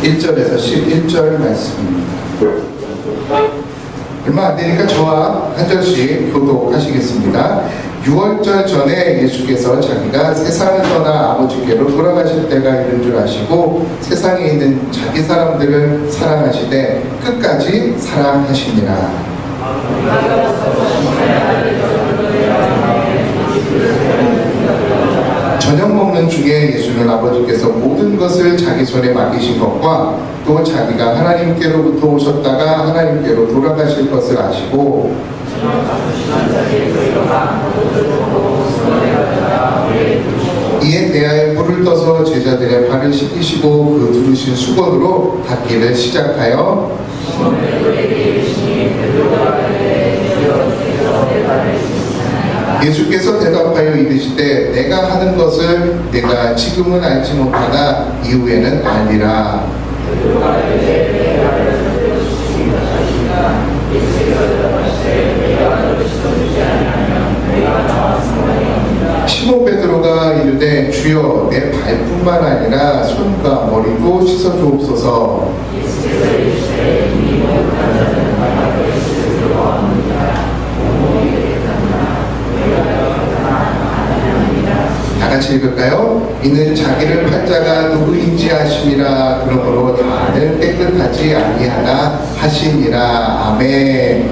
1절에서 11절 말씀입니다. 얼마 안 되니까 저와 한 절씩 교독하시겠습니다. 6월절 전에 예수께서 자기가 세상을 떠나 아버지께로 돌아가실 때가 이른 줄 아시고 세상에 있는 자기 사람들을 사랑하시되 끝까지 사랑하시니라. 저녁 먹는 중에 예수는 아버지께서 모든 것을 자기 손에 맡기신 것과 또 자기가 하나님께로부터 오셨다가 하나님께로 돌아가실 것을 아시고 이에 대하여 불을 떠서 제자들의 발을 씻기시고 그 두르신 수건으로 닦기를 시작하여 예수께서 대답하여 이르시되 내가 하는 것을 내가 지금은 알지 못하나 이후에는 알리라. '시몬 베드로가 이르되 주여 내 발뿐만 아니라 손과 머리도 씻어 주옵소서. 같이 읽을까요? 이는 자기를 팔자가 누구인지 아심이라. 그러므로 다는 깨끗하지 아니하나 하시니라. 아멘.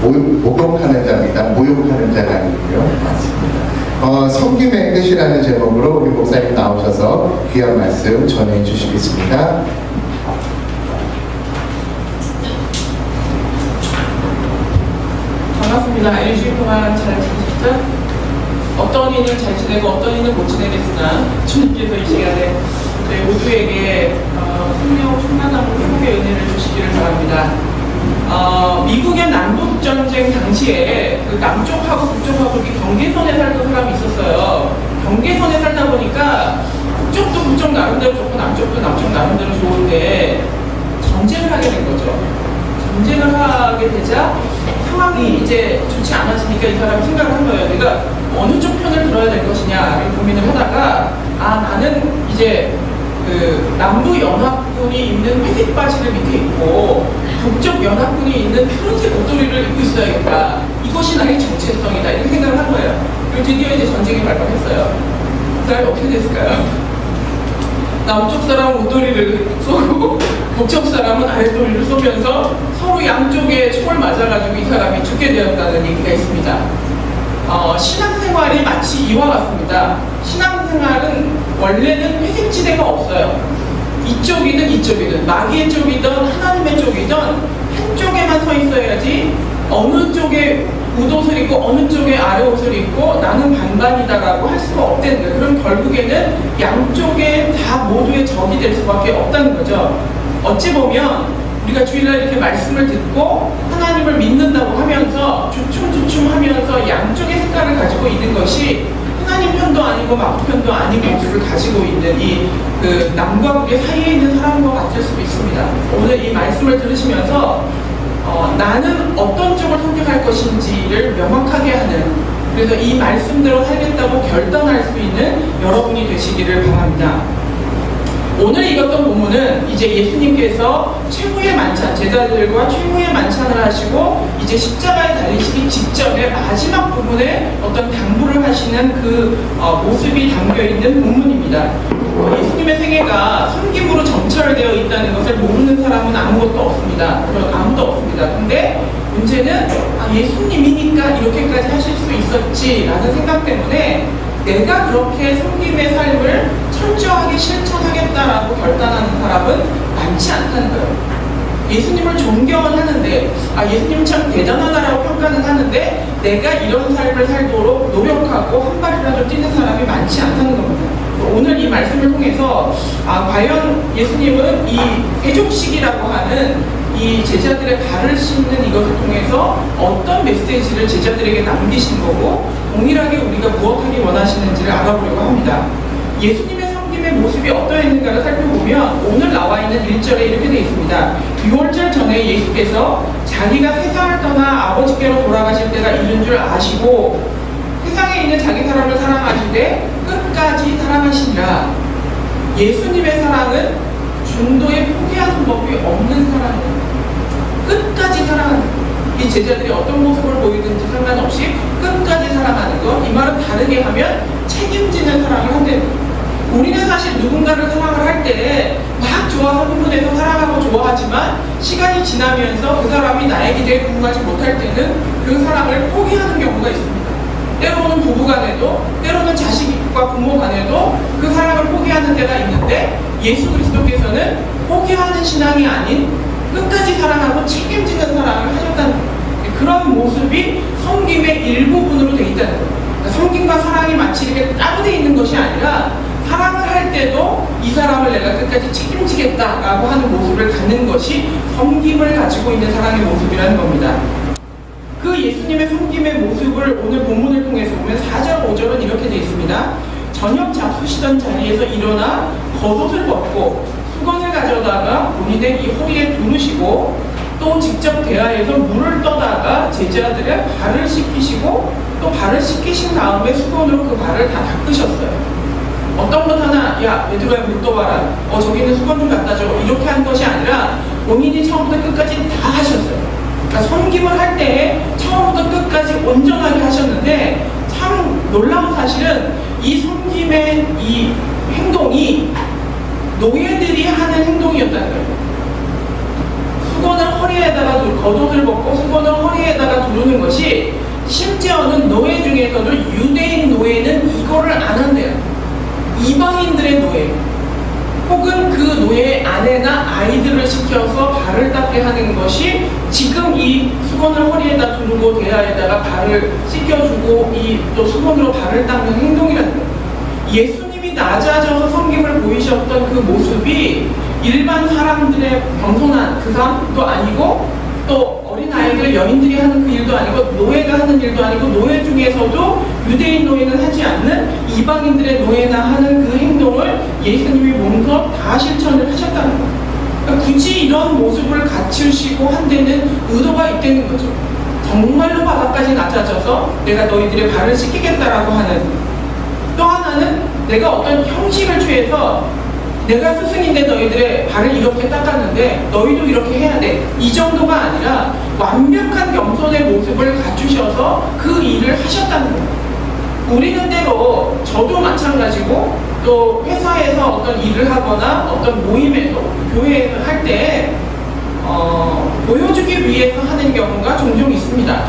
목욕하는 자입니다. 모욕하는 자가 아니고요. 맞습니다. 섬김의 끝이라는 제목으로 우리 목사님 나오셔서 귀한 말씀 전해 주시겠습니다. 반갑습니다. 일주일 동안 잘 지내셨죠? 어떤 이는 잘 지내고 어떤 이는 못 지내겠으나 주님께서 이 시간에 저희 모두에게 생명 충만하고 회복의 은혜를 주시기를 바랍니다. 미국의 남북전쟁 당시에 그 남쪽하고 북쪽하고 이렇게 경계선에 살던 사람이 있었어요. 경계선에 살다 보니까 북쪽도 북쪽 나름대로 좋고 남쪽도 남쪽 나름대로 좋은데 전쟁을 하게 된 거죠. 전쟁을 하게 되자 상황이 이제 좋지 않아지니까 이 사람이 생각을 한 거예요. 내가 어느 쪽 편을 들어야 될 것이냐를 고민을 하다가 나는 이제 그 남부 연합군이 입는 회색 바지를 밑에 입고 북쪽 연합군이 있는 푸른색 옷도리를 입고 있어야겠다. 이것이 나의 정체성이다. 이렇게 생각을 한 거예요. 그리고 드디어 이제 전쟁이 발발했어요. 그 사람이 어떻게 됐을까요? 남쪽 사람은 옷도리를 쏘고 북쪽 사람은 아랫도리를 쏘면서 서로 양쪽에 총을 맞아가지고 이 사람이 죽게 되었다는 얘기가 있습니다. 신앙생활이 마치 이와 같습니다. 신앙생활은 원래는 회색지대가 없어요. 이쪽이든 이쪽이든 마귀의 쪽이든 하나님의 쪽이든 한쪽에만 서 있어야지 어느 쪽에 웃옷을 입고 어느 쪽에 아래옷을 입고 나는 반반이다라고 할 수가 없다는 거예요. 그럼 결국에는 양쪽에 다 모두의 적이 될 수밖에 없다는 거죠. 어찌 보면 우리가 주일날 이렇게 말씀을 듣고 하나님을 믿는다고 하면서 주춤주춤 하면서 양쪽의 색깔을 가지고 있는 것이 하나님 편도 아니고 마귀 편도 아닌 모습을 가지고 있는 이 그 남과 북의 사이에 있는 사람과 같을 수도 있습니다. 오늘 이 말씀을 들으시면서 나는 어떤 쪽을 선택할 것인지를 명확하게 하는, 그래서 이 말씀대로 살겠다고 결단할 수 있는 여러분이 되시기를 바랍니다. 오늘 읽었던 본문은 이제 예수님께서 최후의 만찬, 제자들과 최후의 만찬을 하시고 이제 십자가에 달리시기 직전에 마지막 부분에 어떤 당부를 하시는 그 모습이 담겨있는 본문입니다. 예수님의 생애가 섬김으로 점철되어 있다는 것을 모르는 사람은 아무것도 없습니다. 아무도 없습니다. 근데 문제는 예수님이니까 이렇게까지 하실 수 있었지라는 생각 때문에 내가 그렇게 섬김의 삶을 철저하게 실천하겠다라고 결단하는 사람은 많지 않다는 거예요. 예수님을 존경은 하는데 예수님 참 대단하다라고 평가는 하는데 내가 이런 삶을 살도록 노력하고 한 발이라도 뛰는 사람이 많지 않다는 겁니다. 오늘 이 말씀을 통해서 과연 예수님은 이 회족식이라고 하는 이 제자들의 발을 씻는 이것을 통해서 어떤 메시지를 제자들에게 남기신 거고 동일하게 우리가 무엇하기 원하시는지를 알아보려고 합니다. 예수님의 섬김의 모습이 어떠했는가를 살펴보면 오늘 나와 있는 1절에 이렇게 되어 있습니다. 6월절 전에 예수께서 자기가 세상을 떠나 아버지께로 돌아가실 때가 이른 줄 아시고 세상에 있는 자기 사람을 사랑하시되 끝까지 사랑하시니라. 예수님의 사랑은 중도에 포기하지 이 제자들이 어떤 모습을 보이든지 상관없이 끝까지 사랑하는 것. 이 말은 다르게 하면 책임지는 사랑을 한다는 것. 우리는 사실 누군가를 사랑을 할 때 막 좋아서 흥분해서 사랑하고 좋아하지만 시간이 지나면서 그 사람이 나의 기대에 부응하지 못할 때는 그 사랑을 포기하는 경우가 있습니다. 때로는 부부 간에도, 때로는 자식과 부모 간에도 그 사랑을 포기하는 때가 있는데, 예수 그리스도께서는 포기하는 신앙이 아닌 끝까지 사랑하고 책임지는 사랑을 하셨다는 거예요. 그런 모습이 섬김의 일부분으로 되어 있다는 거예요. 그러니까 섬김과 사랑이 마치 이렇게 따로 되어 있는 것이 아니라, 사랑을 할 때도 이 사람을 내가 끝까지 책임지겠다라고 하는 모습을 갖는 것이 섬김을 가지고 있는 사랑의 모습이라는 겁니다. 그 예수님의 섬김의 모습을 오늘 본문을 통해서 보면 4절, 5절은 이렇게 되어 있습니다. 저녁 잡수시던 자리에서 일어나 겉옷을 벗고 수건을 가져다가 본인의 이 허리에 두르시고, 또 직접 대하에서 물을 떠다가 제자들의 발을 씻기시고, 또 발을 씻기신 다음에 수건으로 그 발을 다 닦으셨어요. 어떤 것 하나, 야 베드로야 물 떠와라, 저기는 수건 좀 갖다 줘, 이렇게 한 것이 아니라 본인이 처음부터 끝까지 다 하셨어요. 그러니까 섬김을 할 때 처음부터 끝까지 온전하게 하셨는데, 참 놀라운 사실은 이 섬김의 이 행동이 노예들이 하는 행동이었다는 거예요. 수건을 허리에다가 겉옷을 벗고 수건을 허리에다가 두르는 것이, 심지어는 노예 중에서도 유대인 노예는 이거를 안 한대요. 이방인들의 노예, 혹은 그 노예의 아내나 아이들을 시켜서 발을 닦게 하는 것이 지금 이 수건을 허리에다 두르고 대야에다가 발을 씻겨주고 또 수건으로 발을 닦는 행동이라는 거예요. 예수님이 낮아져서 섬김을 보이셨던 그 모습이 일반 사람들의 겸손한 그 삶도 아니고, 또 어린아이들, 여인들이 하는 그 일도 아니고, 노예가 하는 일도 아니고, 노예 중에서도 유대인 노예는 하지 않는 이방인들의 노예나 하는 그 행동을 예수님이 몸소 다 실천을 하셨다는 거예요. 그러니까 굳이 이런 모습을 갖추시고 한 데는 의도가 있다는 거죠. 정말로 바닥까지 낮아져서 내가 너희들의 발을 씻기겠다라고 하는, 또 하나는 내가 어떤 형식을 취해서 내가 스승인데 너희들의 발을 이렇게 닦았는데 너희도 이렇게 해야 돼, 이 정도가 아니라 완벽한 겸손의 모습을 갖추셔서 그 일을 하셨다는 거예요. 우리는 때로, 저도 마찬가지고, 또 회사에서 어떤 일을 하거나 어떤 모임에서, 교회에서 할 때 보여주기 위해서 하는 경우가 종종 있습니다.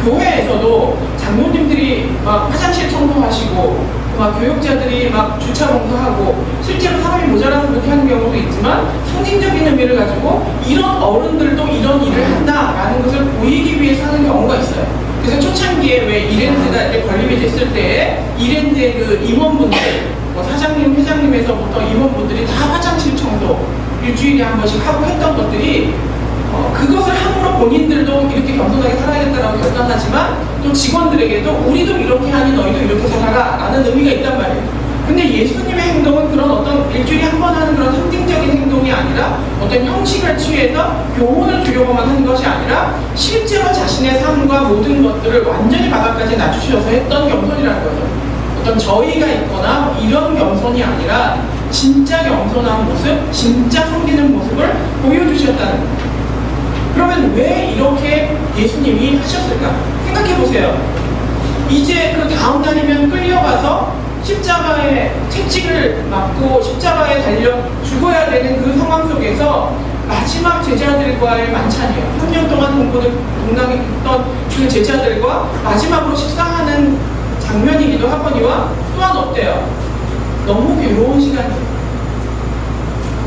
교회에서도 장로님들이 막 화장실 청소하시고, 막 교육자들이 막 주차 봉사하고, 실제로 사람이 모자라서 그렇게 하는 경우도 있지만, 상징적인 의미를 가지고 이런 어른들도 이런 일을 한다라는 것을 보이기 위해서 하는 경우가 있어요. 그래서 초창기에 왜 이랜드가 이렇게 건립이 됐을 때 이랜드의 그 임원분들, 사장님, 회장님에서부터 임원분들이 다 화장실 청소 일주일에 한 번씩 하고 했던 것들이, 그것을 함으로 본인들도 이렇게 겸손하게 살아야겠다라고 결단하지만, 또 직원들에게도 우리도 이렇게 하니 너희도 이렇게 살아라 라는 의미가 있단 말이에요. 근데 예수님의 행동은 그런 어떤 일주일에 한 번 하는 그런 상징적인 행동이 아니라, 어떤 형식을 취해서 교훈을 주려고만 하는 것이 아니라, 실제로 자신의 삶과 모든 것들을 완전히 바닥까지 낮추셔서 했던 겸손이라는 거죠. 어떤 저희가 있거나 이런 겸손이 아니라 진짜 겸손한 모습, 진짜 섬기는 모습을 보여주셨다는 거예요. 그러면 왜 이렇게 예수님이 하셨을까? 생각해보세요. 이제 그 다음 날이면 끌려가서 십자가의 채찍을 맞고 십자가에 달려 죽어야 되는 그 상황 속에서 마지막 제자들과의 만찬이에요. 3년 동안 동당했던 그 제자들과 마지막으로 식사하는 장면이기도 하거니와, 또한 어때요? 너무 괴로운 시간이에요.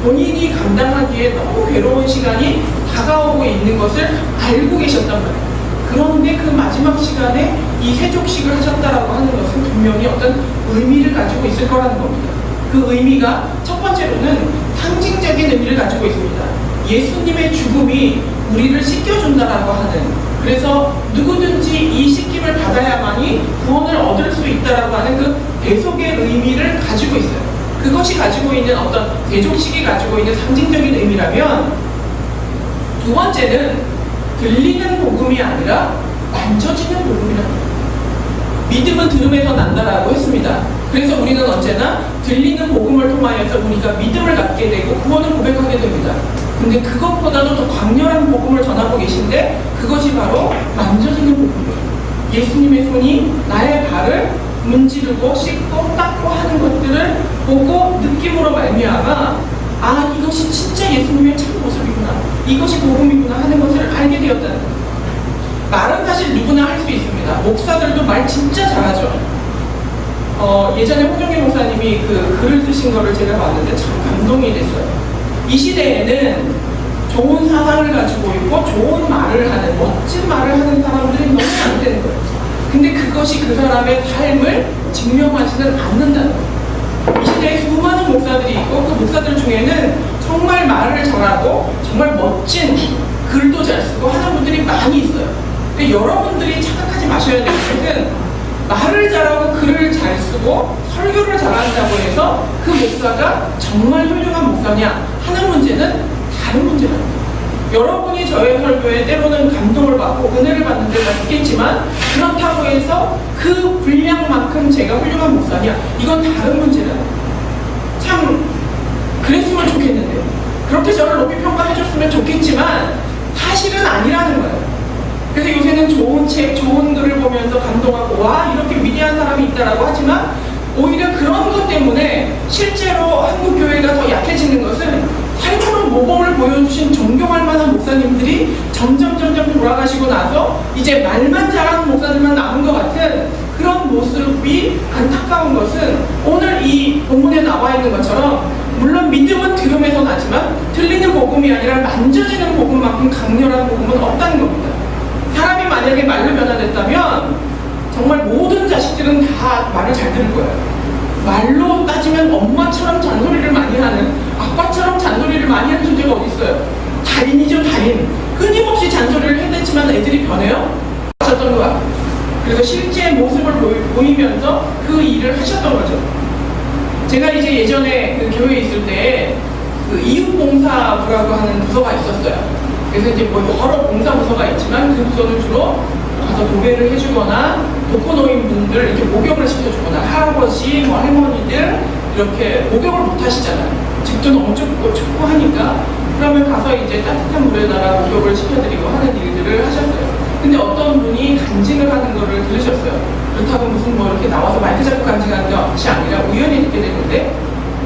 본인이 감당하기에 너무 괴로운 시간이 다가오고 있는 것을 알고 계셨단 말이에요. 그런데 그 마지막 시간에 이 세족식을 하셨다라고 하는 것은 분명히 어떤 의미를 가지고 있을 거라는 겁니다. 그 의미가 첫 번째로는 상징적인 의미를 가지고 있습니다. 예수님의 죽음이 우리를 씻겨준다라고 하는, 그래서 누구든지 이 씻김을 받아야만이 구원을 얻을 수 있다라고 하는 그 대속의 의미를 가지고 있어요. 그것이 가지고 있는 어떤 대족식이 가지고 있는 상징적인 의미라면, 두 번째는 들리는 복음이 아니라 만져지는 복음이랍니다. 믿음은 들음에서 난다라고 했습니다. 그래서 우리는 언제나 들리는 복음을 통하여서 우리가 믿음을 갖게 되고 구원을 고백하게 됩니다. 근데 그것보다도 더 강렬한 복음을 전하고 계신데 그것이 바로 만져지는 복음이에요. 예수님의 손이 나의 발을 문지르고 씻고 닦고 하는 것들을 보고 느낌으로 말미암아 아 이것이 진짜 예수님의 참 모습이구나, 이것이 복음이구나 하는 것을 알게 되었다는 거예요. 말은 사실 누구나 할 수 있습니다. 목사들도 말 진짜 잘하죠. 예전에 홍정기 목사님이 그 글을 쓰신 거를 제가 봤는데 참 감동이 됐어요. 이 시대에는 좋은 사상을 가지고 있고 좋은 말을 하는, 멋진 말을 하는 사람들이 너무 많다는 거예요. 근데 그것이 그 사람의 삶을 증명하지는 않는다는 거예요. 이 시대에 수많은 목사들이 있고 그 목사들 중에는 정말 말을 잘하고 정말 멋진 글도 잘 쓰고 하는 분들이 많이 있어요. 근데 여러분들이 착각하지 마셔야 될 것은 말을 잘하고 글을 잘 쓰고 설교를 잘한다고 해서 그 목사가 정말 훌륭한 목사냐 하는 문제는 다른 문제랍니다. 여러분이 저의 설교에 때로는 감동을 받고 은혜를 받는 데가 있겠지만 그렇다고 해서 그 분량만큼 제가 훌륭한 목사냐 이건 다른 문제다. 참 그랬으면 좋겠는데요. 그렇게 저를 높이 평가해줬으면 좋겠지만 사실은 아니라는 거예요. 그래서 요새는 좋은 책, 좋은 글을 보면서 감동하고 와 이렇게 위대한 사람이 있다라고 하지만 오히려 그런 것 때문에 실제로 한국 교회가 더 약해지는 것은 삶으로 모범을 보여주신 존경할 만한 목사님들이 점점 돌아가시고 나서 이제 말만 잘하는 목사들만 남은 것 같은 그런 모습이 안타까운 것은 오늘 이 본문에 나와 있는 것처럼 물론 믿음은 들음에서 나지만 들리는 복음이 아니라 만져지는 복음만큼 강렬한 복음은 없다는 겁니다. 사람이 만약에 말로 변화됐다면 정말 모든 자식들은 다 말을 잘 들을 거예요. 말로 따지면 엄마처럼 잔소리를 많이 하는, 아빠처럼 잔소리를 많이 하는 존재가 어디 있어요? 달인이죠, 달인. 끊임없이 잔소리를 해댔지만 애들이 변해요? 하셨던 거야. 그래서 실제 모습을 보이면서 그 일을 하셨던 거죠. 제가 이제 예전에 그 교회에 있을 때 그 이웃봉사부라고 하는 부서가 있었어요. 그래서 이제 뭐 여러 봉사 부서가 있지만 그 부서는 주로 가서 도배를 해주거나 독거노인분들 이렇게 목욕을 시켜주거나 할아버지, 뭐 할머니들 이렇게 목욕을 못 하시잖아요. 집도 너무 춥고 하니까 그러면 가서 이제 따뜻한 물에다가 목욕을 시켜드리고 하는 일들을 하셨어요. 근데 어떤 분이 간증을 하는 거를 들으셨어요. 그렇다고 무슨 뭐 이렇게 나와서 마이크 잡고 간증하는 것이 아니라 우연히 듣게 됐는데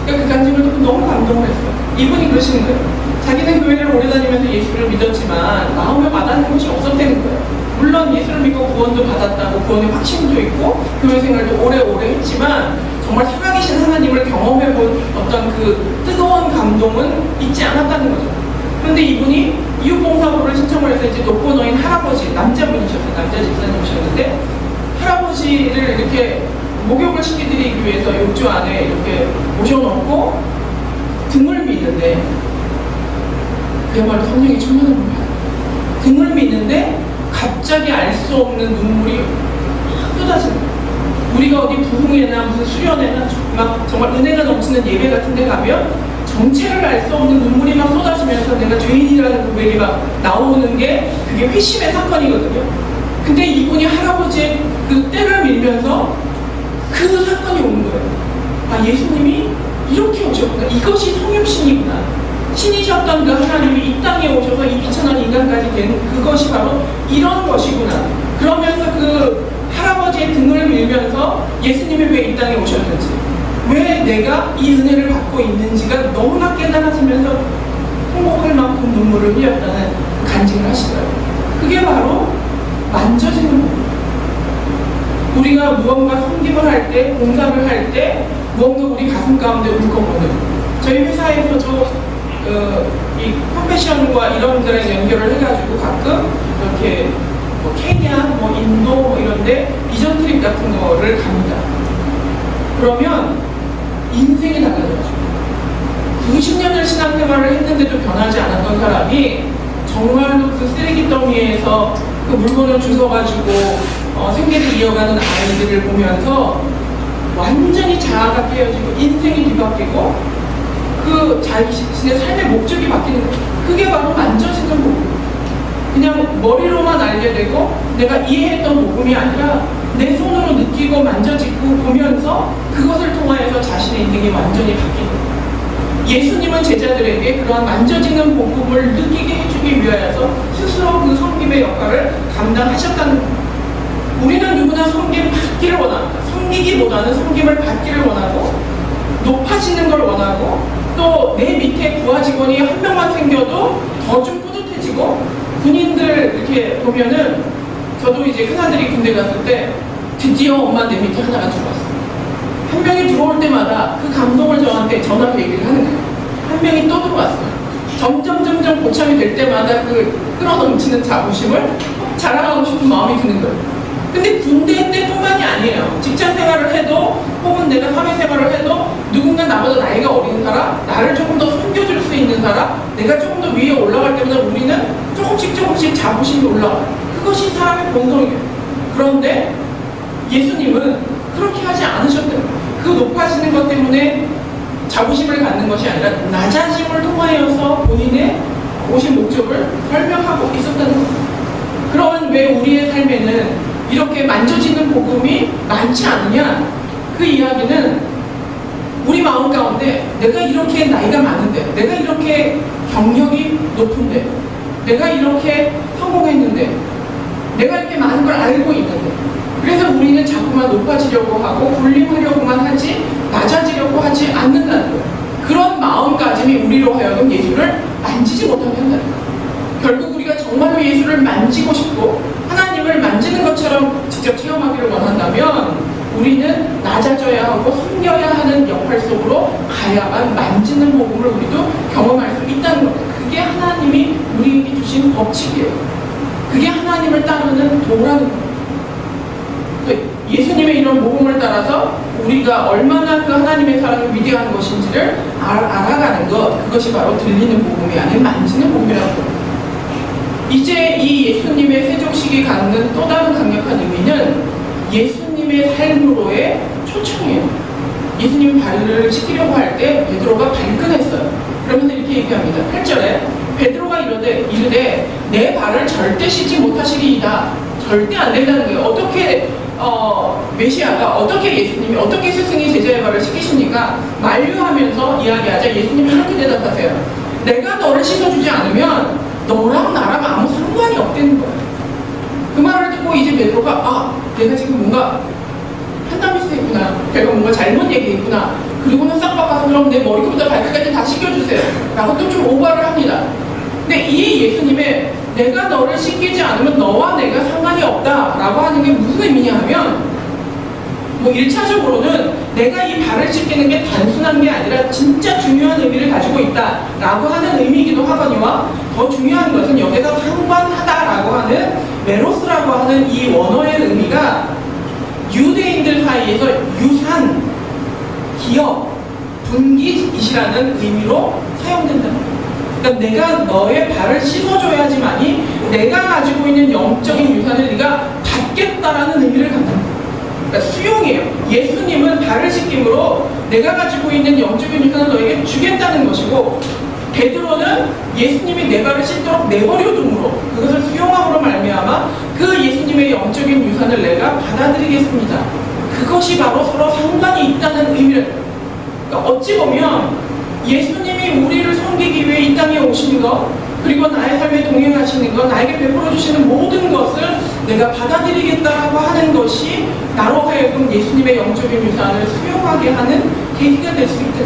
그러니까 그 간증을 듣고 너무 감동을 했어요. 이분이 그러시는 거예요. 자기는 교회를 오래 다니면서 예수를 믿었지만 마음에 와닿는 것이 없었다는 거예요. 물론 예수를 믿고 구원도 받았다고 구원의 확신도 있고 교회 생활도 오래오래 했지만 정말 살아계신 하나님을 경험해본 어떤 그 뜨거운 감동은 있지 않았다는 거죠. 그런데 이분이 이웃봉사부를 신청을 해서 이제 독거노인 할아버지, 남자분이셨어요. 남자 집사님이셨는데 할아버지를 이렇게 목욕을 시켜드리기 위해서 욕조 안에 이렇게 모셔놓고 등을 미는데 그야말로 성령이 충만한 거예요. 등을 미는데 갑자기 알 수 없는 눈물이 확 쏟아지는 거예요. 우리가 어디 부흥회나 무슨 수련회나 막 정말 은혜가 넘치는 예배 같은 데 가면 정체를 알 수 없는 눈물이 막 쏟아지면서 내가 죄인이라는 고백이 막 나오는 게 그게 회심의 사건이거든요. 근데 이분이 할아버지의 그 때를 밀면서 그 사건이 온 거예요. 아, 예수님이 이렇게 오셨구나. 이것이 성육신이구나. 신이셨던 그 하나님이 이 땅에 오셔서 이 비천한 인간까지 된 그것이 바로 이런 것이구나. 그러면서 그 할아버지의 등을 밀면서 예수님이 왜 이 땅에 오셨는지, 왜 내가 이 은혜를 받고 있는지가 너무나 깨달아지면서 행복할 만큼 눈물을 흘렸다는 간증을 하시더라고요. 그게 바로 만져지는 겁니다. 우리가 무언가 섬김을 할 때, 봉사를 할 때 무언가 우리 가슴 가운데 울컥거려요. 저희 회사에서도 이 컴패션과 이런 데랑 연결을 해가지고 가끔 이렇게 뭐 케냐, 뭐 인도 뭐 이런데 비전 트립 같은 거를 갑니다. 그러면 인생이 달라져가지고 90년을 신앙생활을 했는데도 변하지 않았던 사람이 정말로 그 쓰레기 더미에서 그 물건을 주워가지고 생계를 이어가는 아이들을 보면서 완전히 자아가 깨어지고 인생이 뒤바뀌고 그 자신의 삶의 목적이 바뀌는 거예요. 그게 바로 만져지는 복음. 그냥 머리로만 알게 되고 내가 이해했던 복음이 아니라 내 손으로 느끼고 만져지고 보면서 그것을 통하여서 자신의 인생이 완전히 바뀌는 거예요. 예수님은 제자들에게 그러한 만져지는 복음을 느끼게 해주기 위하여서 스스로 그 섬김의 역할을 감당하셨다는 겁니다. 우리는 누구나 섬김 받기를 원합니다. 섬기기보다는 섬김을 받기를 원하고 높아지는 걸 원하고 또 내 밑에 부하 직원이 한 명만 생겨도 더 좀 뿌듯해지고 군인들 이렇게 보면은 저도 이제 큰아들이 군대 갔을 때 드디어 엄마 내 밑에 하나가 들어왔어. 한 명이 들어올 때마다 그 감동을 저한테 전화로 얘기를 하는 거예요. 한 명이 또 들어왔어요. 점점 고참이 될 때마다 그 끌어넘치는 자부심을 자랑하고 싶은 마음이 드는 거예요. 근데 군대 때뿐만이 아니에요. 직장 생활을 해도 혹은 내가 사회생활을 해도 누군가 나보다 나이가 어린 사람, 나를 조금 더 섬겨줄 수 있는 사람, 내가 조금 더 위에 올라갈 때마다 우리는 조금씩 자부심이 올라가요. 그것이 사람의 본성이에요. 그런데 예수님은 그렇게 하지 않으셨대요. 그 높아지는 것 때문에 자부심을 갖는 것이 아니라 낮아짐을 통하여서 본인의 오신 목적을 설명하고 있었다는 겁니다. 그런 왜 우리의 삶에는 이렇게 만져지는 복음이 많지 않느냐? 그 이야기는 우리 마음 가운데 내가 이렇게 나이가 많은데, 내가 이렇게 경력이 높은데, 내가 이렇게 성공했는데, 내가 이렇게 많은 걸 알고 있는데, 그래서 우리는 자꾸만 높아지려고 하고 군림하려고만 하지 낮아지려고 하지 않는다는 거예요. 그런 마음가짐이 우리로 하여금 예수를 만지지 못하게 한다는 거예요. 결국 우리가 정말로 예수를 만지고 싶고 하나님을 만지는 것처럼 직접 체험하기를 원한다면 우리는 낮아져야 하고 섬겨야 하는 역할 속으로 가야만 만지는 복음을 우리도 경험할 수 있다는 겁니다. 그게 하나님이 우리에게 주신 법칙이에요. 그게 하나님을 따르는 도라는 겁니다. 예수님의 이런 복음을 따라서 우리가 얼마나 그 하나님의 사랑이 위대한 것인지를 알아가는 것, 그것이 바로 들리는 복음이 아닌 만지는 복음이라는 겁니다. 이제 이 예수님의 세족식이 갖는 또 다른 강력한 의미는 예수님의 삶으로의 초청이에요. 예수님이 발을 씻기려고 할 때 베드로가 발끈했어요. 그러면서 이렇게 얘기합니다. 8절에 베드로가 이르되 내 발을 절대 씻지 못하시리이다. 절대 안 된다는 거예요. 어떻게 메시아가 어떻게 예수님이 어떻게 스승이 제자의 발을 씻기십니까? 만류하면서 이야기하자 예수님이 이렇게 대답하세요. 내가 너를 씻어주지 않으면 너랑 나랑 아무 상관이 없다는 거예요. 그 말을 듣고 이제 베드로가 내가 지금 뭔가 한담 미스했구나. 내가 뭔가 잘못 얘기했구나. 그리고는 싹 바꿔서 그럼 내 머리부터 발끝까지 다 씻겨주세요. 라고 또 좀 오버를 합니다. 근데 이 예수님의 내가 너를 씻기지 않으면 너와 내가 상관이 없다 라고 하는 게 무슨 의미냐 하면 1차적으로는 내가 이 발을 씻기는 게 단순한 게 아니라 진짜 중요한 의미를 가지고 있다 라고 하는 의미이기도 하거니와 더 중요한 것은 여기서 상관하다라고 하는 메로스라고 하는 이 원어의 의미가 유대인들 사이에서 유산, 기업, 분깃이라는 의미로 사용된다는 거예요. 그러니까 내가 너의 발을 씻어줘야지만이 내가 가지고 있는 영적인 유산을 네가 받겠다라는 의미를 갖는 거예요. 그러니까 수용이에요. 예수님은 발을 씻김으로 내가 가지고 있는 영적인 유산을 너에게 주겠다는 것이고 베드로는 예수님이 내 발을 씻도록 내버려둠으로 그것을 수용함으로 말미암아 그 예수님의 영적인 유산을 내가 받아들이겠습니다. 그것이 바로 서로 상관이 있다는 의미를. 그러니까 어찌 보면 예수님이 우리를 섬기기 위해 이 땅에 오신 것, 그리고 나의 삶에 동행하시는 것, 나에게 베풀어 주시는 모든 것을 내가 받아들이겠다고 하는 것이 나로 하여금 예수님의 영적인 유산을 수용하게 하는 계기가 될 수 있다.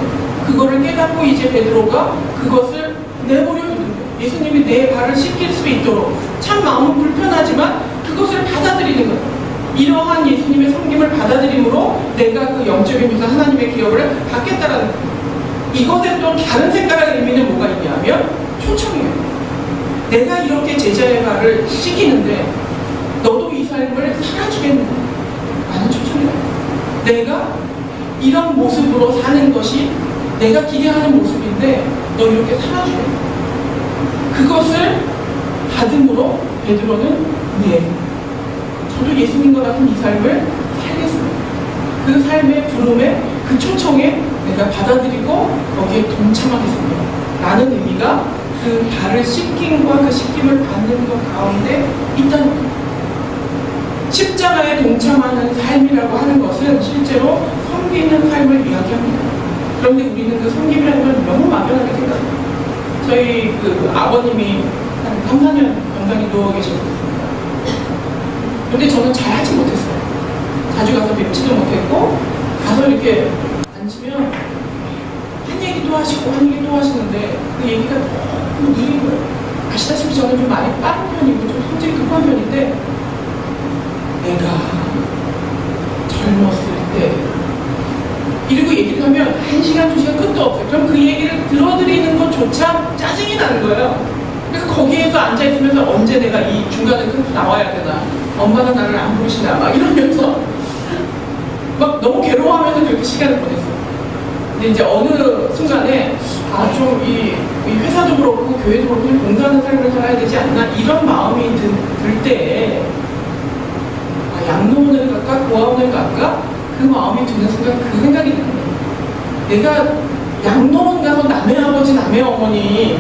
그거를 깨닫고 이제 베드로가 그것을 내버려두는 거예요. 예수님이 내 발을 씻길 수 있도록 참 마음은 불편하지만 그것을 받아들이는 거예요. 이러한 예수님의 섬김을 받아들임으로 내가 그 영적인 유산 하나님의 기업을 받겠다라는 거예요. 이것에 또 다른 색깔의 의미는 뭐가 있냐면 초청이에요. 내가 이렇게 제자의 발을 씻기는데 너도 이 삶을 살아주겠는가? 라는 초청이에요. 내가 이런 모습으로 사는 것이 내가 기대하는 모습인데 너 이렇게 살아주겠는가? 그것을 받음으로 베드로는 네, 저도 예수님과 같은 이 삶을 살겠습니다. 그 삶의 부름에 그 초청에 내가 받아들이고 거기에 동참하겠습니다. 라는 의미가 그 발을 씻김과 그 씻김을 받는 것 가운데 있다는 거예요. 십자가에 동참하는 삶이라고 하는 것은 실제로 섬기는 삶을 이야기합니다. 그런데 우리는 그 섬김이라는 걸 너무 막연하게 생각해요. 저희 그 아버님이 한 3, 4년 병상에 누워 계셨습니다. 근데 저는 잘 하지 못했어요. 자주 가서 뵙지도 못했고, 가서 이렇게 앉으면 한 얘기 또 하시고 한 얘기 또 하시는데 그 얘기가 너무 느린 거예요. 아시다시피 저는 좀 많이 빠른 편이고 좀 성질이 급한 편인데, 내가 젊었을 때 이러고 얘기를 하면 1시간, 2시간 끝도 없어요. 그럼 그 얘기를 들어드리는 것조차 짜증이 나는 거예요. 그래서 거기에서 앉아있으면서 언제 내가 이 중간에 끊고 나와야 되나, 엄마가 나를 안 부르시나 막 이러면서 막 너무 괴로워하면서 그렇게 시간을 보냈어요. 근데 이제 어느 순간에 좀 이 회사도 그렇고 교회도 그렇고 봉사하는 삶을 살아야 되지 않나 이런 마음이 들 때에 양로원을 갈까 고아원을 갈까 그 마음이 드는 순간 그 생각이 드는 거예요. 내가 양로원 가서 남의 아버지 남의 어머니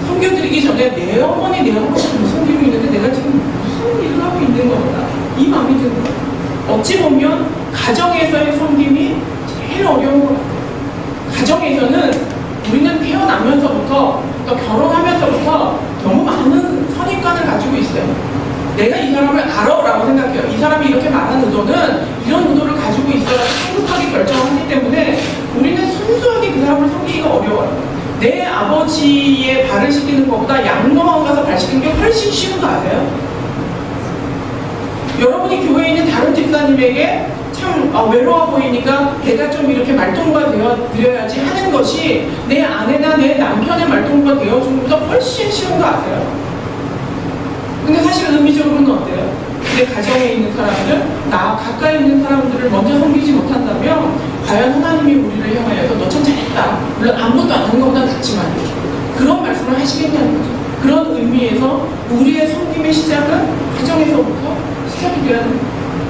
섬겨드리기 전에 내 어머니 내 아버지를 섬기고 있는데 내가 지금 무슨 일을 하고 있는 건가 이 마음이 드는 거예요. 어찌 보면 가정에서의 섬김이 제일 어려운 것 같아요. 가정에서는 우리는 태어나면서부터 또 결혼하면서부터 너무 많은 선입관을 가지고 있어요. 내가 이 사람을 알아라고 생각해요. 이 사람이 이렇게 말한 의도는 이런 의도를 가지고 있어야 행복하게 결정하기 때문에 우리는 순수하게 그 사람을 섬기기가 어려워요. 내 아버지의 발을 씻기는 것보다 양로원 가서 발 씻기는 게 훨씬 쉬운 거 아세요? 여러분이 교회에 있는 다른 집사님에게 참 외로워 보이니까 내가 좀 이렇게 말동무가 되어드려야지 하는 것이 내 아내나 내 남편의 말동무가 되어주는 것보다 훨씬 쉬운 거 아세요? 근데 사실 의미적으로는 어때요? 내 가정에 있는 사람들, 나 가까이 있는 사람들을 먼저 섬기지 못한다면 과연 하나님이 우리를 향하여서 너 참 잘했다. 물론 아무것도 안 하는 것보다 낫지만 그런 말씀을 하시겠냐는 거죠. 그런 의미에서 우리의 섬김의 시작은 가정에서부터 시작이 되어야 합니다.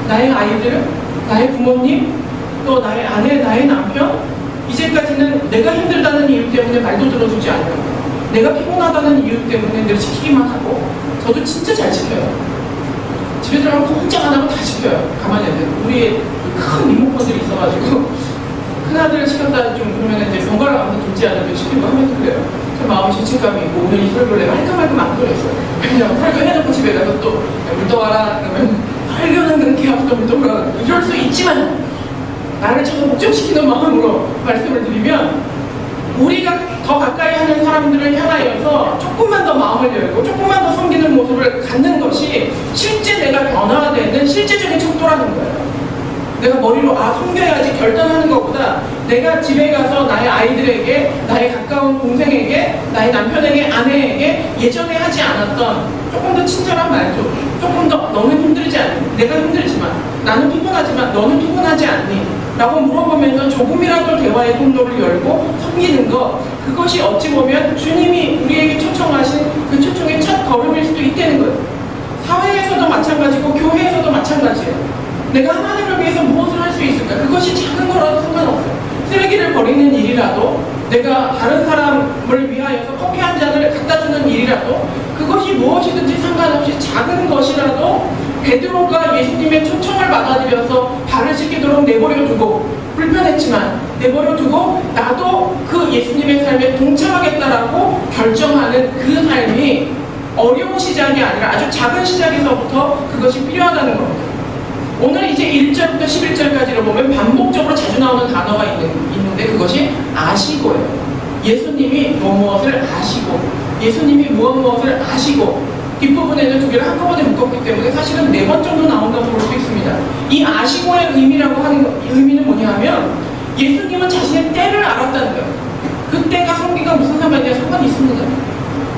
나의 아이들, 나의 부모님, 또 나의 아내, 나의 남편, 이제까지는 내가 힘들다는 이유 때문에 말도 들어주지 않고 내가 피곤하다는 이유 때문에 늘 지키기만 하고 저도 진짜 잘 지켜요. 집에 들어가면 꼼짝 안 하고 다 지켜요. 가만히 앉아요. 우리 큰 리모컨들이 있어가지고 큰아들을 시켰다 좀 그러면 이제 병가를 가면서 둘째 아들을 시키고 하면서 그래요. 제 마음에 죄책감이 있고 오늘 이 설교를 내가 할까 말까 안 그랬어요. 그냥 설교해놓고 집에 가서 또 물 떠와라 그러면 설교는 그렇게 하고 또 물 떠오라 이럴 수 있지만 나를 전혀 목적시키는 마음으로 말씀을 드리면 우리가 더 가까이 하는 사람들을 향하여서 조금만 더 마음을 열고 조금만 더 섬기는 모습을 갖는 것이 실제 내가 변화되는 실제적인 척도라는 거예요. 내가 머리로 섬겨야지 결단하는 것보다 내가 집에 가서 나의 아이들에게, 나의 가까운 동생에게, 나의 남편에게, 아내에게 예전에 하지 않았던 조금 더 친절한 말도, 조금 더 너는 힘들지 않니? 내가 힘들지만 나는 피곤하지만 너는 피곤하지 않니? 라고 물어보면서 조금이라도 대화의 통로를 열고 섬기는 것, 그것이 어찌 보면 주님이 우리에게 초청하신 그 초청의 첫 걸음일 수도 있다는 거예요. 사회에서도 마찬가지고 교회에서도 마찬가지예요. 내가 하나님을 위해서 무엇을 할 수 있을까? 그것이 작은 거라도 상관없어요. 쓰레기를 버리는 일이라도, 내가 다른 사람을 위하여서 커피 한 잔을 갖다 주는 일이라도, 그것이 무엇이든지 상관없이 작은 것이라도 베드로가 예수님의 초청을 받아들여서 발을 씻기도록 내버려두고, 불편했지만 내버려두고 나도 그 예수님의 삶에 동참하겠다라고 결정하는 그 삶이 어려운 시작이 아니라 아주 작은 시작에서부터 그것이 필요하다는 겁니다. 오늘 이제 1절부터 11절까지를 보면 반복적으로 자주 나오는 단어가 있는데 그것이 아시고예요. 예수님이 무엇을 아시고, 예수님이 무엇을 아시고, 뒷부분에는 두 개를 한꺼번에 묶었기 때문에 사실은 4번 정도 나온다고 볼 수 있습니다. 이 아시고의 의미라고 하는 의미는 뭐냐 하면 예수님은 자신의 때를 알았다는 거예요. 그 때가 성기가 무슨 상관이냐? 상관이 있습니다.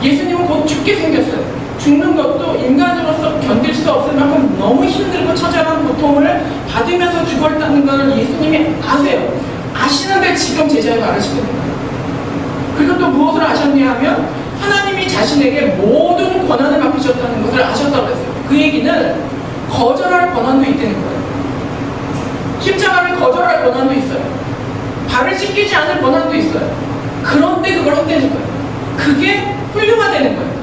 예수님은 곧 죽게 생겼어요. 죽는 것도 인간으로서 견딜 수 없을 만큼 너무 힘들고 처절한 고통을 받으면서 죽었다는 걸 예수님이 아세요. 아시는데 지금 제자의 말을 시키는 거예요. 그리고 또 무엇을 아셨냐 하면 하나님이 자신에게 모든 권한을 맡기셨다는 것을 아셨다고 했어요. 그 얘기는 거절할 권한도 있다는 거예요. 십자가를 거절할 권한도 있어요. 발을 씻기지 않을 권한도 있어요. 그런데 그걸 한다는 거예요. 그게 훌륭하다는 거예요.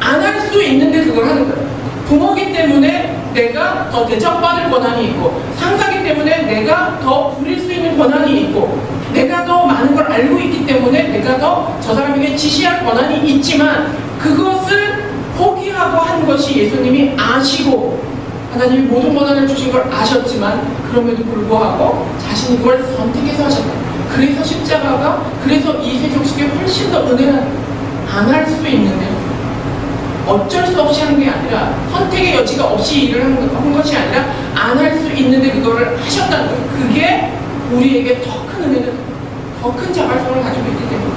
안 할 수도 있는데 그걸 하는 거예요. 부모기 때문에 내가 더 대접받을 권한이 있고, 상사기 때문에 내가 더 부릴 수 있는 권한이 있고, 내가 더 많은 걸 알고 있기 때문에 내가 더 저 사람에게 지시할 권한이 있지만, 그것을 포기하고 한 것이 예수님이 아시고 하나님이 모든 권한을 주신 걸 아셨지만 그럼에도 불구하고 자신이 그걸 선택해서 하셨다. 그래서 십자가가, 그래서 이 세종식이 훨씬 더 은혜가 안 할 수 있는데, 어쩔 수 없이 한 게 아니라, 선택의 여지가 없이 일을 한 것이 아니라 안 할 수 있는데 그거를 하셨다는 거예요. 그게 우리에게 더 큰 은혜는, 더 큰 자발성을 가지고 있기 때문에.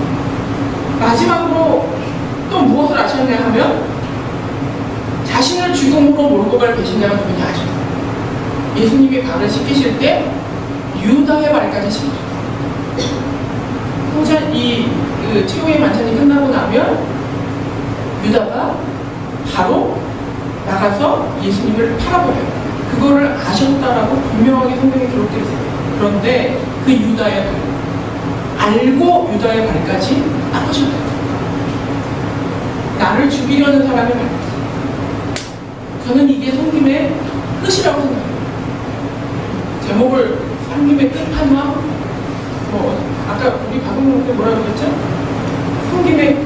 마지막으로 또 무엇을 아셨냐 하면, 자신을 죽음으로 몰고 갈 배신자가 누구냐 아셨어요. 예수님이 발을 씻기실 때 유다의 발까지 씻기셨어요. 그 최후의 만찬이 끝나고 나면 유다가 바로 나가서 예수님을 팔아버려요. 그거를 아셨다라고 분명하게 성경에 기록되어 있어요. 그런데 그 유다의 발, 알고 유다의 발까지 닦으셨다. 나를 죽이려는 사람의 발까지. 저는 이게 성김의 끝이라고 생각해요. 제목을 성김의 끝판왕, 아까 우리 박은홍 때 뭐라고 그랬죠? 성김의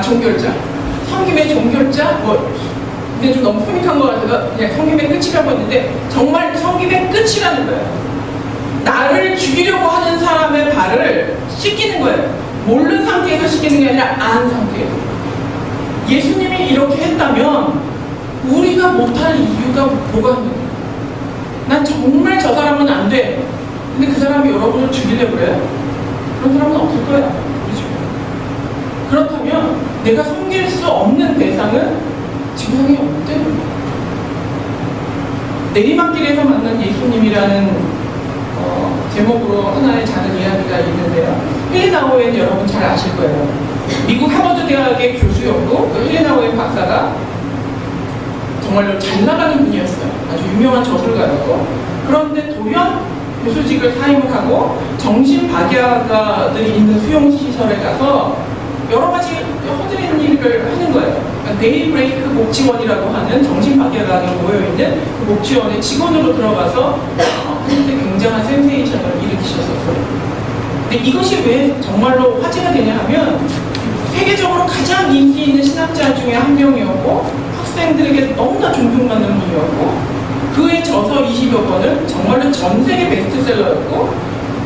종결자. 성김의 종결자? 근데 좀 너무 코믹한 것 같아서 그냥 성김의 끝이라고 했는데, 정말 성김의 끝이라는 거예요. 나를 죽이려고 하는 사람의 발을 씻기는 거예요. 모르는 상태에서 씻기는 게 아니라 아는 상태에서. 예수님이 이렇게 했다면 우리가 못할 이유가 뭐가 있는 거예요? 난 정말 저 사람은 안 돼. 근데 그 사람이 여러분을 죽이려고 그래요? 그런 사람은 없을 거예요. 그렇다면 내가 섬길 수 없는 대상은 지구상에 없대. 내리막길에서 만난 예수님이라는 제목으로 하나의 작은 이야기가 있는데요. 헬리나 오웬 여러분 잘 아실 거예요. 미국 하버드 대학의 교수였고, 그 헬리나 오웬 박사가 정말로 잘 나가는 분이었어요. 아주 유명한 저술가였고, 그런데 돌연 교수직을 사임을 하고 정신박약아들이 있는 수용시설에 가서 여러 가지 허드렛 일을 하는 거예요. 그러니까 데이브레이크 목지원이라고 하는 정신박약아가 모여있는 그 목지원의 직원으로 들어가서 한때 굉장한 센세이션을 일으키셨었어요. 근데 이것이 왜 정말로 화제가 되냐 하면, 세계적으로 가장 인기 있는 신학자 중에 한 명이었고, 학생들에게 너무나 존경받는 분이었고, 그의 저서 20여 권은 정말로 전 세계 베스트셀러였고,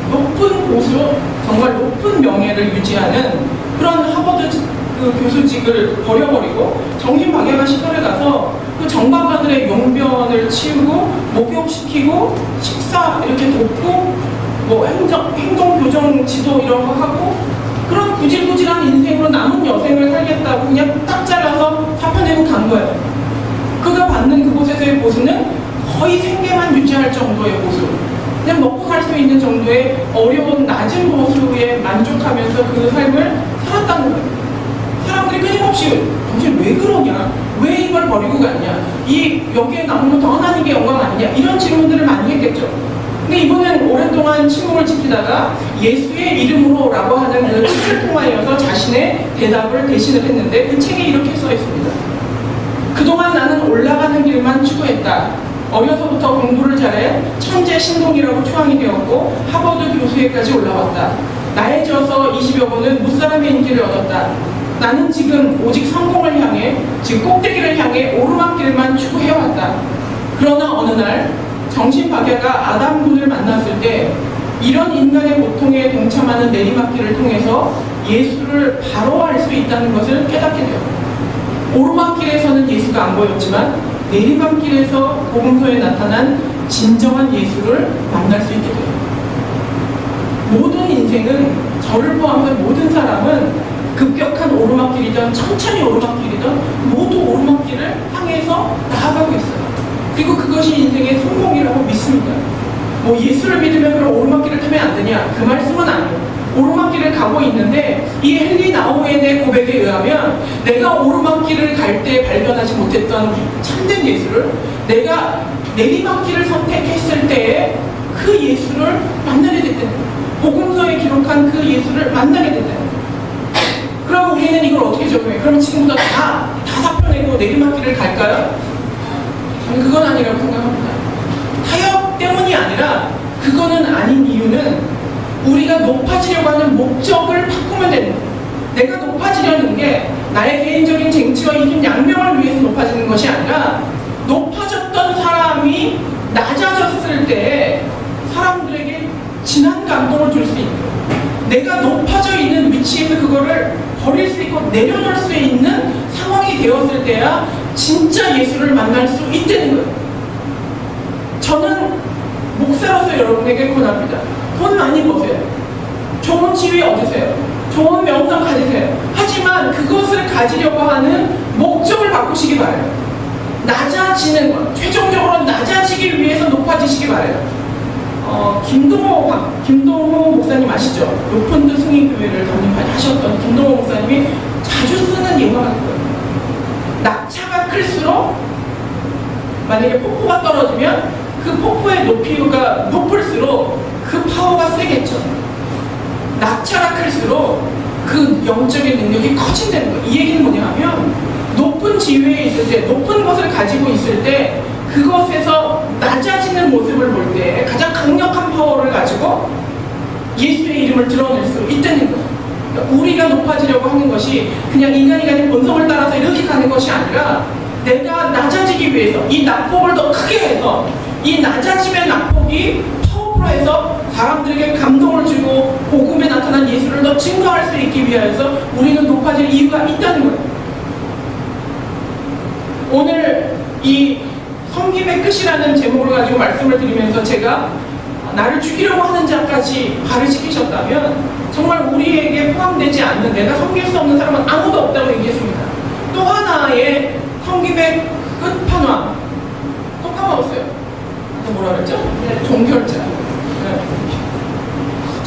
높은 고수, 정말 높은 명예를 유지하는 그런 하버드 그 교수직을 버려버리고 정신박약아 시설에 가서 그 정박아들의 용변을 치우고 목욕시키고 식사 이렇게 돕고 행동 교정 지도 이런 거 하고, 그런 구질구질한 인생으로 남은 여생을 살겠다고 그냥 딱 잘라서 사표 내고 간 거예요. 그가 받는 그곳에서의 보수는 거의 생계만 유지할 정도의 보수, 그냥 먹고 살 수 있는 정도의 어려운 낮은 보수에 만족하면서 그 삶을 살았다는 거예요. 사람들이 끊임없이 당신 왜 그러냐? 왜 이걸 버리고 갔냐? 여기에 남으면 더 하나님께 영광 아니냐? 이런 질문들을 많이 했겠죠. 근데 이번엔 오랫동안 침묵을 지키다가 예수의 이름으로라고 하는 그 책을 통하여서 자신의 대답을 대신을 했는데, 그 책에 이렇게 써 있습니다. 그동안 나는 올라가는 길만 추구했다. 어려서부터 공부를 잘해 천재 신동이라고 추앙이 되었고 하버드 교수회까지 올라왔다. 나의 저서 20여 권은 무사람의 인기를 얻었다. 나는 지금 오직 성공을 향해, 즉 꼭대기를 향해 오르막길만 추구해왔다. 그러나 어느 날 정신박약아 아담군을 만났을 때 이런 인간의 고통에 동참하는 내리막길을 통해서 예수를 바로 알 수 있다는 것을 깨닫게 되었다. 오르막길에서는 예수가 안 보였지만 내리막길에서 복음서에 나타난 진정한 예수를 만날 수 있게 돼요. 모든 인생은, 저를 포함해서 모든 사람은 급격한 오르막길이든 천천히 오르막길이든 모두 오르막길을 향해서 나아가고 있어요. 그리고 그것이 인생의 성공이라고 믿습니다. 예수를 믿으면 그럼 오르막길을 타면 안 되냐? 그 말씀은 아니에요. 오르막길을 가고 있는데 이 헨리 나우엔의 고백에 의하면 내가 오르막길을 갈 때 발견하지 못했던 참된 예수를 내가 내리막길을 선택했을 때에 그 예수를 만나게 됐다는 거예요. 복음서에 기록한 그 예수를 만나게 됐다는 거예요. 그럼 우리는 이걸 어떻게 적용해요? 그럼 지금부터 다 사표내고 내리막길을 갈까요? 저는 그건 아니라고 생각합니다. 타협 때문이 아니라 그거는 아닌 이유는 우리가 높아지려고 하는 목적을 바꾸면 되는 거예요. 내가 높아지려는 게 나의 개인적인 쟁취와 이익 양명을 위해서 높아지는 것이 아니라 높아졌던 사람이 낮아졌을 때 사람들에게 진한 감동을 줄 수 있는 거예요. 내가 높아져 있는 위치에서 그거를 버릴 수 있고 내려놓을 수 있는 상황이 되었을 때야 진짜 예수를 만날 수 있다는 거예요. 저는 목사로서 여러분에게 권합니다. 돈 많이 버세요. 좋은 지위 얻으세요. 좋은 명성 가지세요. 하지만 그것을 가지려고 하는 목적을 바꾸시기 바라요. 낮아지는 것, 최종적으로 낮아지기 위해서 높아지시기 바라요. 김동호 목사님 아시죠? 높은 듯 승인교회를 담임하셨던 김동호 목사님이 자주 쓰는 예화가 있거든요. 낙차가 클수록 만약에 폭포가 떨어지면 그 폭포의 높이가 높을수록 그 파워가 세겠죠. 낙차가 클수록 그 영적인 능력이 커진다는 거예요. 이 얘기는 뭐냐 하면 높은 지위에 있을 때, 높은 것을 가지고 있을 때 그것에서 낮아지는 모습을 볼 때 가장 강력한 파워를 가지고 예수의 이름을 드러낼 수 있다는 거예요. 그러니까 우리가 높아지려고 하는 것이 그냥 인간이 가진 본성을 따라서 이렇게 가는 것이 아니라 내가 낮아지기 위해서 이 낙폭을 더 크게 해서 이 낮아짐의 낙폭이 파워풀해서 사람들에게 감동을 주고 복음에 나타난 예수를 더 증거할 수 있기 위해서 우리는 높아질 이유가 있다는 거예요. 오늘 이 섬김의 끝이라는 제목을 가지고 말씀을 드리면서 제가 나를 죽이려고 하는 자까지 발을 시키셨다면 정말 우리에게 포함되지 않는 내가 섬길 수 없는 사람은 아무도 없다고 얘기했습니다. 또 하나의 섬김의 끝판왕 또 까먹었어요. 뭐라 그랬죠? 종결자.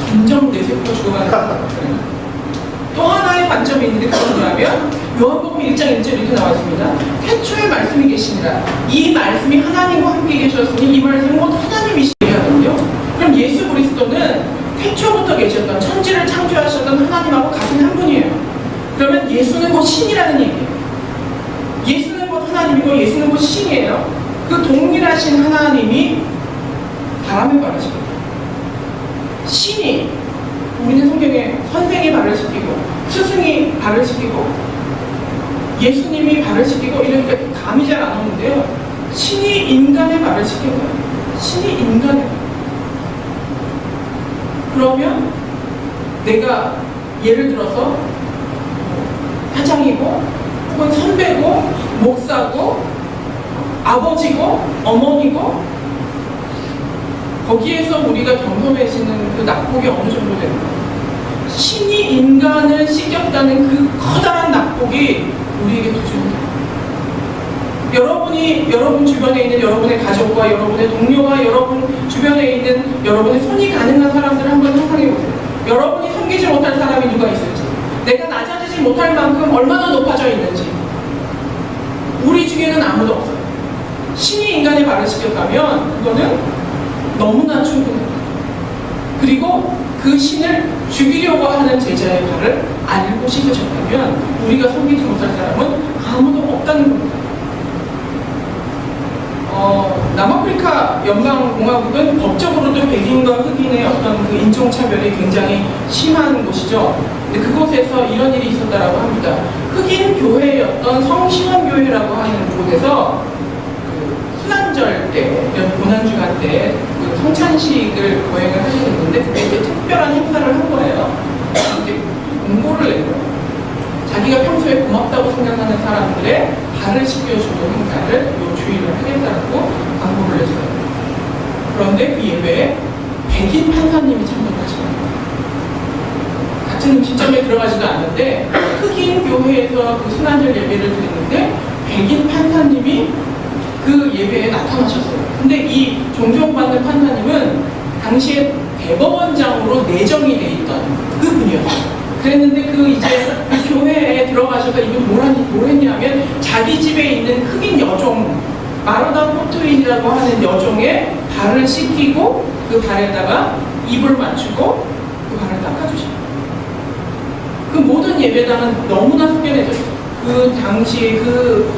점점 내세우고 죽어가는 또 하나의 관점이 있는데 그건 뭐냐면 요한복음 1장 1절 이렇게 나와 있습니다. 태초에 말씀이 계시니라. 이 말씀이 하나님과 함께 계셨으니 이 말씀은 곧 하나님이시거든요. 그럼 예수 그리스도는 태초부터 계셨던 천지를 창조하셨던 하나님하고 같은 한 분이에요. 그러면 예수는 곧 신이라는 얘기예요. 예수는 곧 하나님이고 예수는 곧 신이에요. 그 동일하신 하나님이 바람에 발을 시킵니다. 신이 우리는 성경에 선생이 발을 시키고 스승이 발을 시키고 예수님이 발을 시키고 이러니까 감이 잘 안 오는데요. 신이 인간의 발을 시킨 거예요. 신이 인간의 발. 그러면 내가 예를 들어서 사장이고 혹은 선배고 목사고 아버지고 어머니고 거기에서 우리가 경험해지는 그 낙폭이 어느 정도 되는 거예요. 신이 인간을 씻겼다는 그 커다란 낙폭이 우리에게 도전해요. 여러분이 여러분 주변에 있는 여러분의 가족과 여러분의 동료와 여러분 주변에 있는 여러분의 손이 가능한 사람들을 한번 상상해보세요. 여러분이 섬기지 못할 사람이 누가 있을지, 내가 낮아지지 못할 만큼 얼마나 높아져 있는지. 우리 중에는 아무도 없어요. 신이 인간의 발을 시켰다면 그거는 너무나 충분합니다. 그리고 그 신을 죽이려고 하는 제자의 발을 알고 씻으셨다면 우리가 섬기지 못할 사람은 아무도 없다는 겁니다. 남아프리카 연방공화국은 법적으로도 백인과 흑인의 어떤 그 인종차별이 굉장히 심한 곳이죠. 근데 그곳에서 이런 일이 있었다라고 합니다. 흑인 교회였던 성시원교회라고 하는 곳에서 그 순환절 때, 고난주간 때 그 성찬식을 거행을 하셨는데 그게 이제 특별한 행사를 한 거예요. 이렇게 공고를 낸 거예요. 자기가 평소에 고맙다고 생각하는 사람들의 발을 씻겨주는 행사를 요 주의를 하겠다고 광고를 했어요. 그런데 그 예배에 백인 판사님이 참석하시는 거예요. 같은 음식점에 들어가지도 않는데 흑인 교회에서 그 순환절 예배를 드렸는데 백인 판사님이 그 예배에 나타나셨어요. 근데 이 존경받는 판사님은 당시에 대법원장으로 내정이 돼 있던 그 분이었어요. 그랬는데 이제 그 교회에 들어가셔서 이분 뭘 했냐면 자기 집에 있는 흑인 여종 마르다 포트윈이라고 하는 여종의 발을 씻기고 그 발에다가 입을 맞추고 그 발을 닦아주셔요. 그 모든 예배당은 너무나 숙연해졌어요. 그 당시 그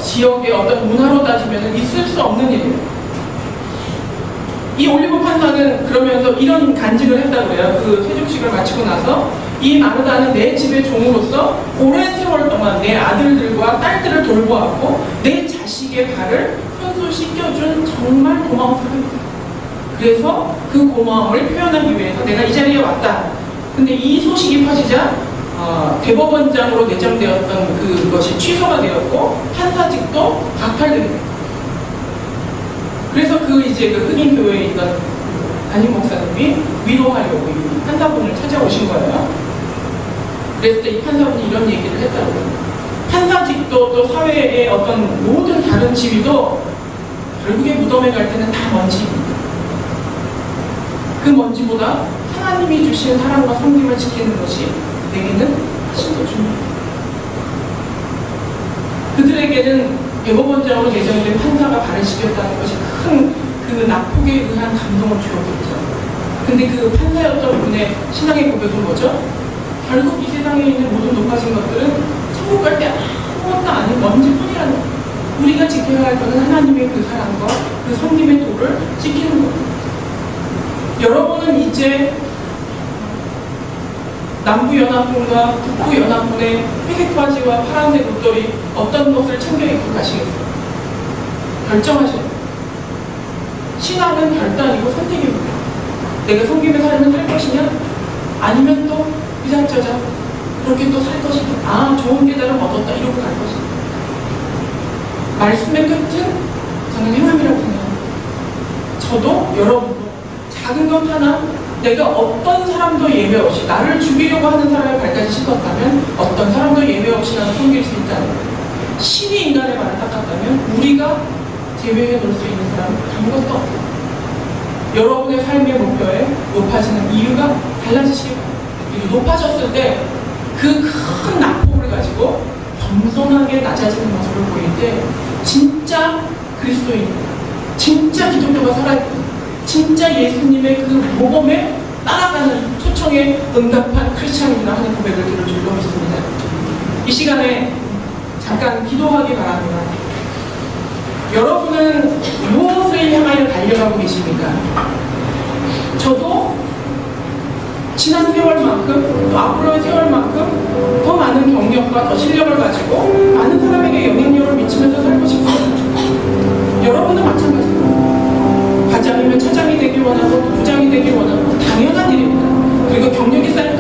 지역의 어떤 문화로 따지면 있을 수 없는 일이에요. 이 올리브 판사는 그러면서 이런 간증을 했다고 그래요. 그 세족식을 마치고 나서 이 마르다는 내 집의 종으로서 오랜 세월 동안 내 아들들과 딸들을 돌보았고 내 자식의 발을 손수 씻겨준 정말 고마운 사람이다. 그래서 그 고마움을 표현하기 위해서 내가 이 자리에 왔다. 근데 이 소식이 퍼지자 대법원장으로 내정되었던 그것이 취소가 되었고 판사직도 박탈되게 됩니다. 그래서 이제 그 흑인 교회에 있던 담임 목사님이 위로하려고 이 판사분을 찾아오신 거예요. 그랬을 때 이 판사분이 이런 얘기를 했다고요. 판사직도 또 사회의 어떤 모든 다른 지위도 결국에 무덤에 갈 때는 다 먼지입니다. 그 먼지보다 하나님이 주신 사랑과 섬김을 지키는 것이 내게는 훨씬 더 중요해요. 그들에게는 대법원장으로 내정된 판사가 발을 씻겼다는 것이 큰 그 낙폭에 의한 감동을 주었겠죠. 근데 그 판사였던 분의 신앙의 고백은 뭐죠? 결국 이 세상에 있는 모든 높아진 것들은 천국 갈 때 아무것도 아닌 먼지뿐이라는 거예요. 우리가 지켜야 할 것은 하나님의 그 사랑과 그 섬김의 도를 지키는 겁니다. 여러분은 이제 남부연합군과 북부연합군의 회색 바지와 파란색 옷돌이 어떤 것을 챙겨 입고 가시겠어요? 결정하셔요. 신앙은 결단이고 선택입니다. 내가 섬김의 삶을 살 것이냐? 아니면 또 이장저장 그렇게 또 살 것이냐? 좋은 깨달음 얻었다 이러고 갈 것이냐? 말씀의 끝은 저는 행함이라고 생각합니다. 저도 여러분도 작은 것 하나 내가 어떤 사람도 예외 없이 나를 죽이려고 하는 사람의 발까지 씻었다면 어떤 사람도 예외 없이 나를 섬길 수 있다는 거예요. 신이 인간의 발을 닦았다면 우리가 제외해 놓을 수 있는 사람은 아무것도 없어요. 여러분의 삶의 목표에 높아지는 이유가 달라지시기 바랍니다. 그리고 높아졌을 때 그 큰 낙폭을 가지고 겸손하게 낮아지는 모습을 보일 때 진짜 그리스도인입니다. 진짜 기독교가 살아있고 진짜 예수님의 그 모범에 따라가는 초청에 응답한 크리스찬이구나 하는 고백을 들을 줄로 믿습니다. 이 시간에 잠깐 기도하기 바랍니다. 여러분은 무엇을 향하여 달려가고 계십니까? 저도 지난 세월만큼 또 앞으로의 세월만큼 더 많은 경력과 더 실력을 가지고 많은 사람에게 영향력을 미치면서 살고 싶습니다. 여러분도 마찬가지입니다. 과장이면 차장이 되길 원하고 부장이 되길 원하고 당연한 일입니다. 그리고 경력이 쌓이면